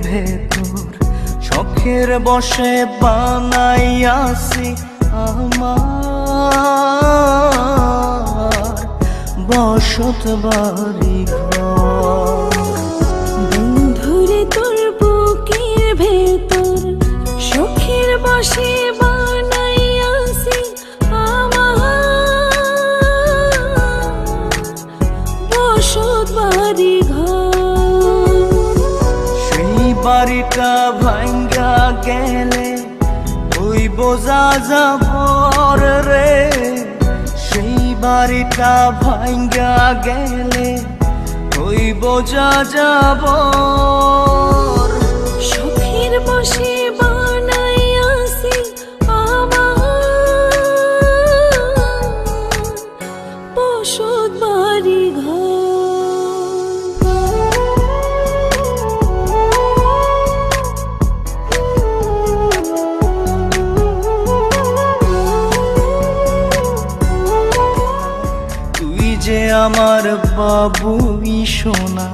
ভেতর শখের বশে বানাইয়াছি আমার বসত বাড়ি ঘর। বন্ধুরে তোর বুকের ভেতর শখের বশে বানাইয়াছি আমার বসত বাড়ি ঘর। সেই বাড়িটা ভাঙ্গা গেলে ওই বোঝা যাবর রে, সেই বাড়িটা ভাঙ্গা গেলে ওই বোঝা যাবর। শখের বশে বানাইয়াছি আমার বসত বাড়ি ঘর। যে আমার বাবুই সোনা,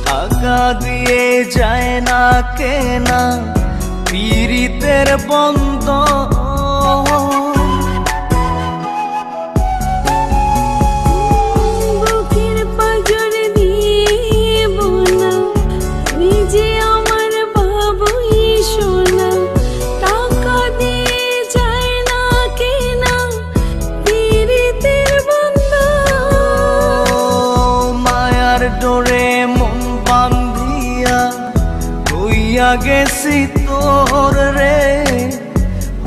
টাকা দিয়ে যায় না কেনা পীড়িতের বন্ধ। বুকের পাঁজর দিয়ে বোনা তুই যে আমার বাবুই সোনা, টাকা দিয়ে যায় না কেনা পীড়িতের ডোরে মন বান্ধিয়া হইয়া গেছি তোর রে,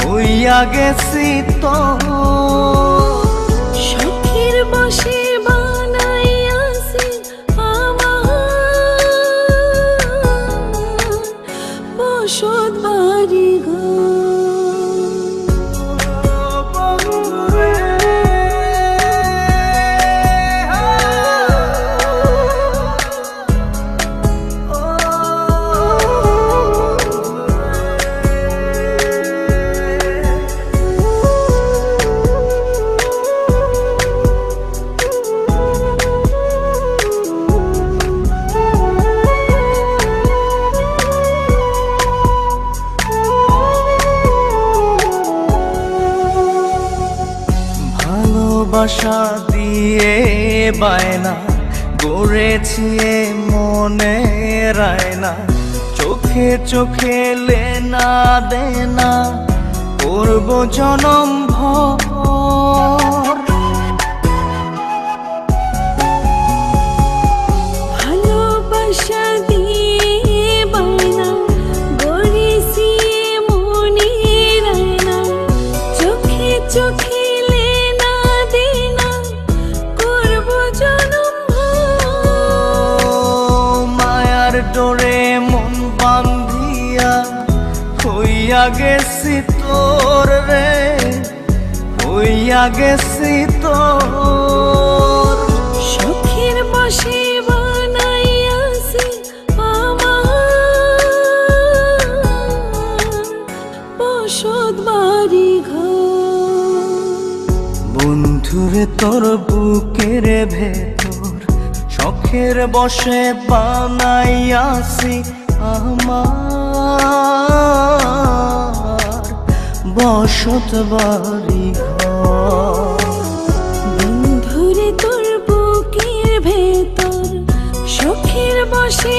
হইয়া গেছি তোর। শখের বশে বানাইয়াছি আমার বসত বাড়ি ঘর। ভালোবাসা দিয়ে বায়না গড়েছি মনে রায়না, চোখে চোখে লেনা দেনা করব জনম ভর। ভালোবাসা দিয়ে বায়না গড়েছি মনে রায়না, চোখে চোখে ডোরে মন বান্ধিয়া হইয়া গেছি তোর রে, হইয়া গেছি তোর। শখের বশে বানাইয়াছি আমার বসত বাড়ি ঘর। বন্ধুরে তোর বুকের ভেতর শখের বশে বানাইয়াছি আমার বসত বাড়ি ঘর। বন্ধুরে তোর বুকের ভেতর শখের বশে